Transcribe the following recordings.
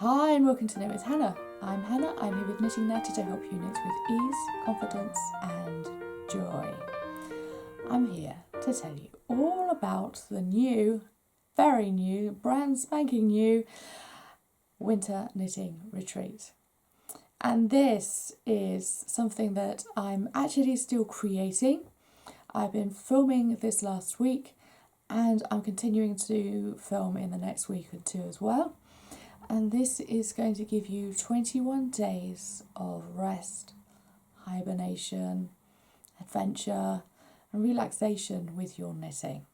Hi and welcome to Knit with Hannah. I'm Hannah, I'm here with Knitting Natter to help you knit with ease, confidence and joy. I'm here to tell you all about the new, very new, brand spanking new winter knitting retreat. And this is something that I'm actually still creating. I've been filming this last week and I'm continuing to film in the next week or two as well. And this is going to give you 21 days of rest, hibernation, adventure, and relaxation with your knitting.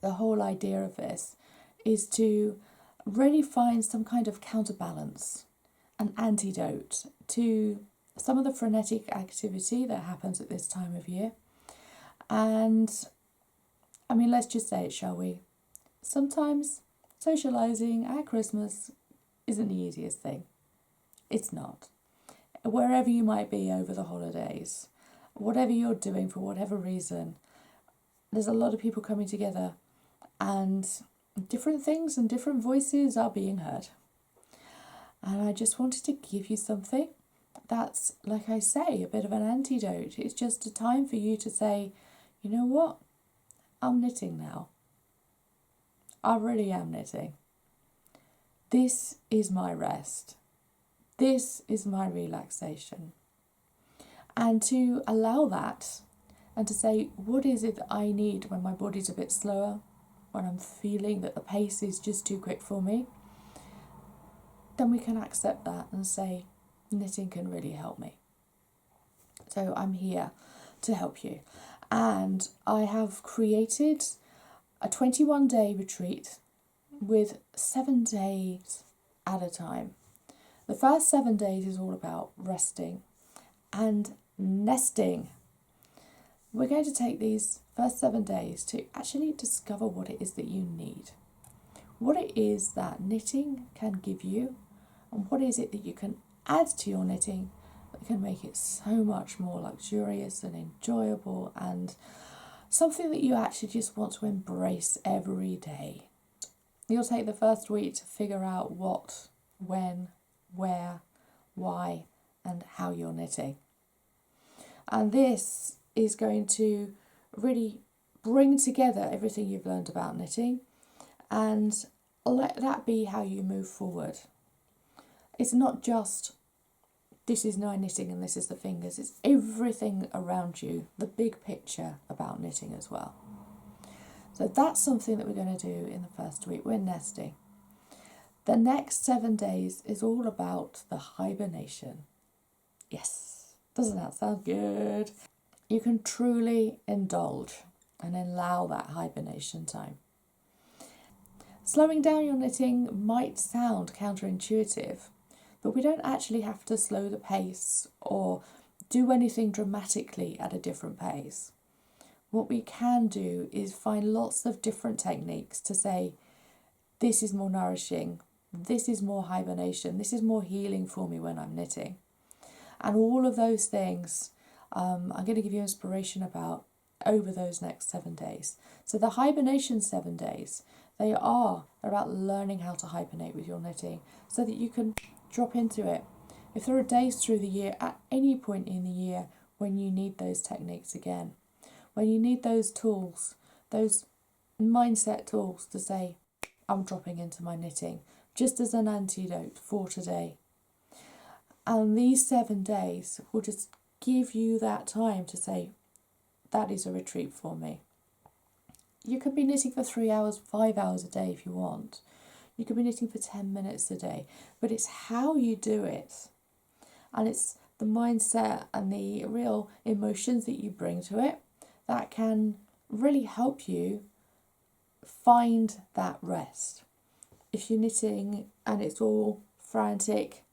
The whole idea of this is to really find some kind of counterbalance, an antidote to some of the frenetic activity that happens at this time of year. And I mean, let's just say it, shall we? Sometimes socialising at Christmas isn't the easiest thing. It's not. Wherever you might be over the holidays, whatever you're doing for whatever reason, there's a lot of people coming together and different things and different voices are being heard. And I just wanted to give you something that's, like I say, a bit of an antidote. It's just a time for you to say, you know what? I'm knitting now. I really am knitting. This is my rest. This is my relaxation. And to allow that and to say, what is it that I need when my body's a bit slower, when I'm feeling that the pace is just too quick for me, then we can accept that and say, knitting can really help me. So I'm here to help you. And I have created a 21-day retreat with 7 days at a time. The first 7 days is all about resting and nesting. We're going to take these first 7 days to actually discover what it is that you need, what it is that knitting can give you, and what is it that you can add to your knitting that can make it so much more luxurious and enjoyable and something that you actually just want to embrace every day. You'll take the first week to figure out what, when, where, why, and how you're knitting. And this is going to really bring together everything you've learned about knitting and let that be how you move forward. It's not just this is my knitting and this is the fingers. It's everything around you, the big picture about knitting as well. So that's something that we're going to do in the first week. We're nesting. The next 7 days is all about the hibernation. Yes, doesn't that sound good? You can truly indulge and allow that hibernation time. Slowing down your knitting might sound counterintuitive, but we don't actually have to slow the pace or do anything dramatically at a different pace. What we can do is find lots of different techniques to say, this is more nourishing, this is more hibernation, this is more healing for me when I'm knitting. And all of those things I'm going to give you inspiration about over those next 7 days. So the hibernation 7 days, they are about learning how to hibernate with your knitting so that you can drop into it. If there are days through the year, at any point in the year, when you need those techniques again, when you need those tools, those mindset tools to say, I'm dropping into my knitting, just as an antidote for today. And these 7 days will just give you that time to say, that is a retreat for me. You could be knitting for 3 hours, 5 hours a day if you want. You could be knitting for 10 minutes a day, but it's how you do it. And it's the mindset and the real emotions that you bring to it that can really help you find that rest. If you're knitting and it's all frantic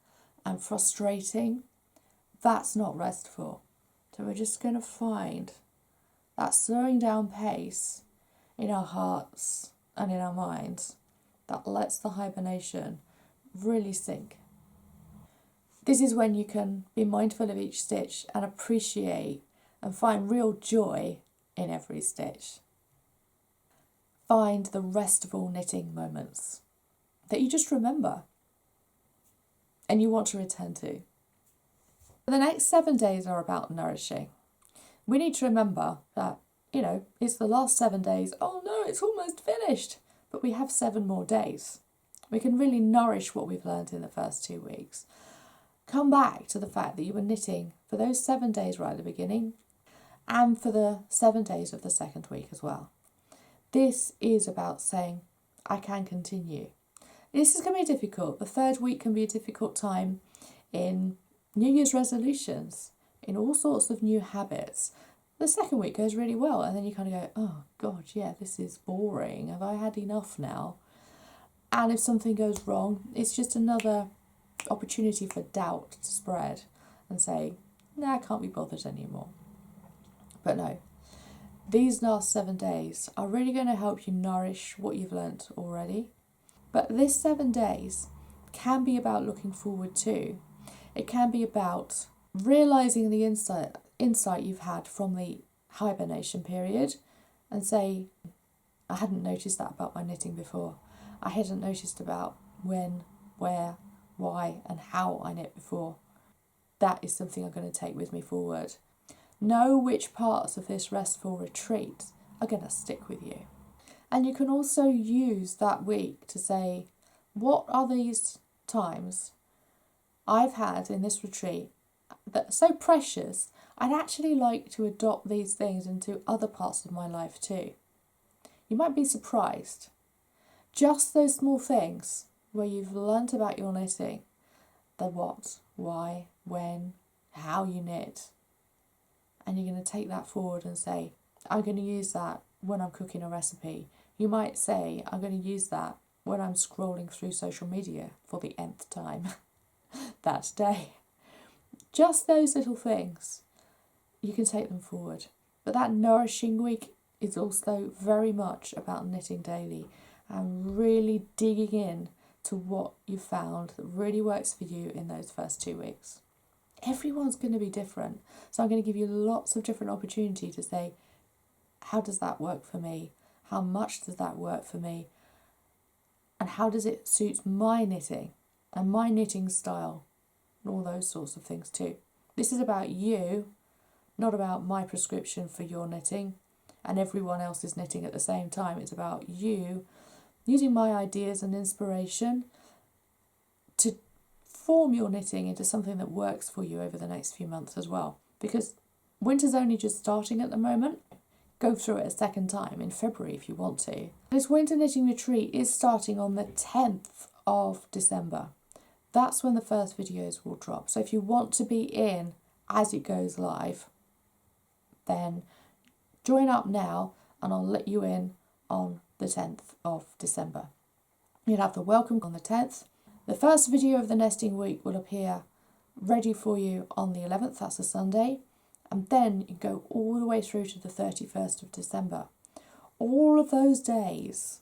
and frustrating, that's not restful. So we're just going to find that slowing down pace in our hearts and in our minds that lets the hibernation really sink. This is when you can be mindful of each stitch and appreciate and find real joy in every stitch. Find the restful knitting moments that you just remember. and you want to return to. The next 7 days are about nourishing. We need to remember that, it's the last 7 days. Oh no, it's almost finished. But we have 7 more days. We can really nourish what we've learned in the first 2 weeks. Come back to the fact that you were knitting for those 7 days right at the beginning and for the 7 days of the second week as well. This is about saying, I can continue. This is going to be difficult. The third week can be a difficult time in New Year's resolutions, in all sorts of new habits. The second week goes really well, and then you kind of go, oh God, yeah, this is boring. Have I had enough now? And if something goes wrong, it's just another opportunity for doubt to spread and say, I can't be bothered anymore. But no, these last 7 days are really going to help you nourish what you've learnt already. But this 7 days can be about looking forward to. It can be about realising the insight you've had from the hibernation period and say, I hadn't noticed that about my knitting before. I hadn't noticed about when, where, why and how I knit before. That is something I'm going to take with me forward. Know which parts of this restful retreat are going to stick with you. And you can also use that week to say, what are these times I've had in this retreat that are so precious, I'd actually like to adopt these things into other parts of my life too. You might be surprised. Just those small things where you've learnt about your knitting, the what, why, when, how you knit, and you're going to take that forward and say, I'm going to use that when I'm cooking a recipe. You might say, I'm going to use that when I'm scrolling through social media for the nth time that day. Just those little things, you can take them forward. But that nourishing week is also very much about knitting daily and really digging in to what you found that really works for you in those first 2 weeks. Everyone's going to be different, so I'm going to give you lots of different opportunity to say, how does that work for me? How much does that work for me? And how does it suit my knitting and my knitting style and all those sorts of things too. This is about you, not about my prescription for your knitting and everyone else's knitting at the same time. It's about you using my ideas and inspiration to form your knitting into something that works for you over the next few months as well. Because winter's only just starting at the moment. Go through it a second time in February if you want to. This winter knitting retreat is starting on the 10th of December. That's when the first videos will drop. So if you want to be in as it goes live, then join up now and I'll let you in on the 10th of December. You'll have the welcome on the 10th. The first video of the nesting week will appear ready for you on the 11th, that's a Sunday. And then you go all the way through to the 31st of December. All of those days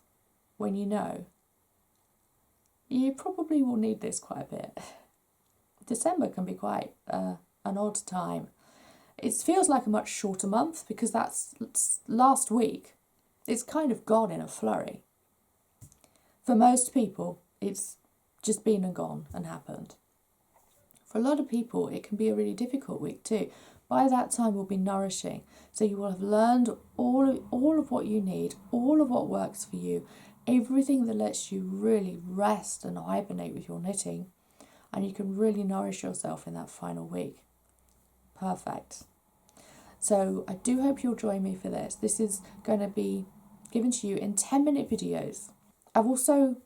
when you know you probably will need this quite a bit. December can be quite an odd time. It feels like a much shorter month because that's last week. It's kind of gone in a flurry. For most people, it's just been and gone and happened. For a lot of people, it can be a really difficult week too. By that time, we'll be nourishing. So you will have learned all of what you need, all of what works for you, everything that lets you really rest and hibernate with your knitting, and you can really nourish yourself in that final week. Perfect. So I do hope you'll join me for this. This is going to be given to you in 10-minute videos. I've also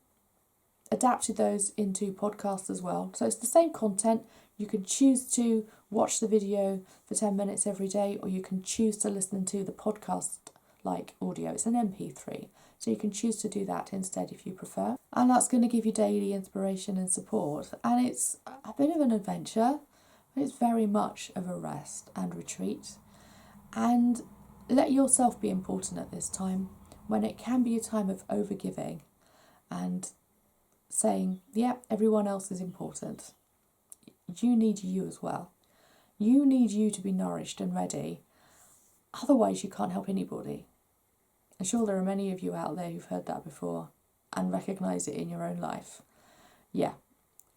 adapted those into podcasts as well. So it's the same content. You can choose to watch the video for 10 minutes every day, or you can choose to listen to the podcast like audio. It's an MP3. So you can choose to do that instead if you prefer. And that's going to give you daily inspiration and support. And it's a bit of an adventure, but it's very much of a rest and retreat. And let yourself be important at this time, when it can be a time of overgiving and saying, yeah, everyone else is important. You need you as well. You need you to be nourished and ready. Otherwise, you can't help anybody. I'm sure there are many of you out there who've heard that before and recognise it in your own life. Yeah,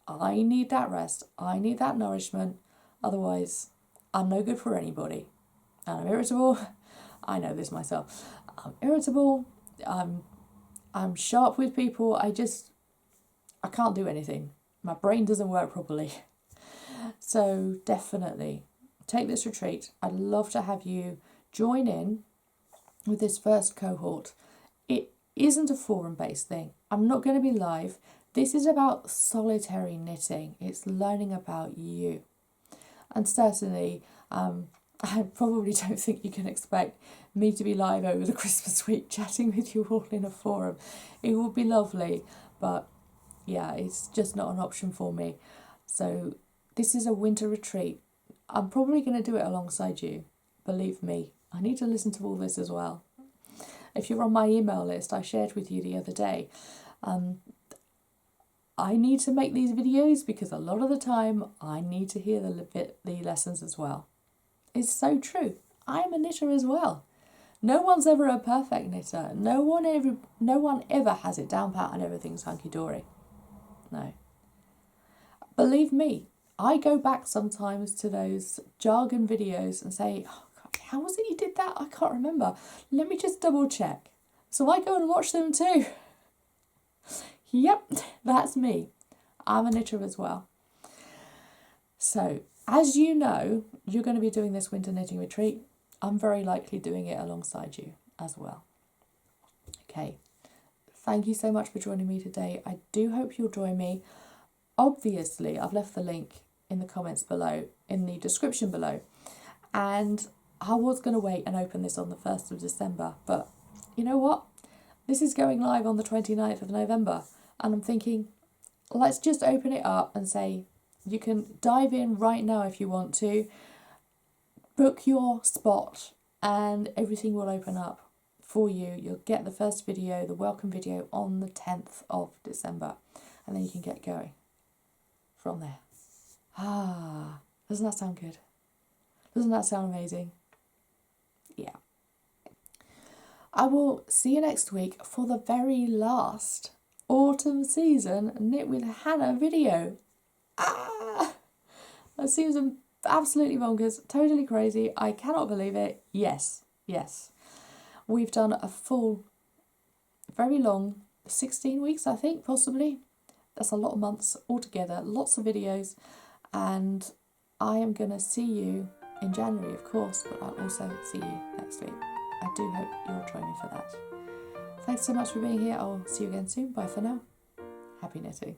I need that rest. I need that nourishment. Otherwise, I'm no good for anybody. And I'm irritable. I know this myself. I'm irritable. I'm sharp with people. I can't do anything. My brain doesn't work properly. So definitely take this retreat. I'd love to have you join in with this first cohort. It isn't a forum-based thing. I'm not going to be live. This is about solitary knitting. It's learning about you. And certainly, I probably don't think you can expect me to be live over the Christmas week chatting with you all in a forum. It would be lovely, but yeah, it's just not an option for me. So this is a winter retreat. I'm probably going to do it alongside you. Believe me, I need to listen to all this as well. If you're on my email list, I shared with you the other day, I need to make these videos because a lot of the time I need to hear the lessons as well. It's so true. I'm a knitter as well. No one's ever a perfect knitter. No one ever has it down pat and everything's hunky-dory. No. Believe me, I go back sometimes to those jargon videos and say, oh God, how was it you did that? I can't remember. Let me just double check. So I go and watch them too. Yep, that's me. I'm a knitter as well. So, as you know, you're going to be doing this winter knitting retreat. I'm very likely doing it alongside you as well. Okay, thank you so much for joining me today. I do hope you'll join me. Obviously, I've left the link in the comments below, in the description below. And I was going to wait and open this on the 1st of December, but you know what? This is going live on the 29th of November. And I'm thinking, let's just open it up and say, you can dive in right now if you want to, book your spot, and everything will open up for you. You'll get the first video, the welcome video, on the 10th of December, and then you can get going from there. Doesn't that sound good? Doesn't that sound amazing? Yeah. I will see you next week for the very last autumn season Knit with Hannah video. That seems absolutely bonkers, totally crazy. I cannot believe it. Yes. We've done a full, very long, 16 weeks, I think, possibly. That's a lot of months altogether, lots of videos, and I am going to see you in January, of course, but I'll also see you next week. I do hope you'll join me for that. Thanks so much for being here. I'll see you again soon. Bye for now. Happy knitting.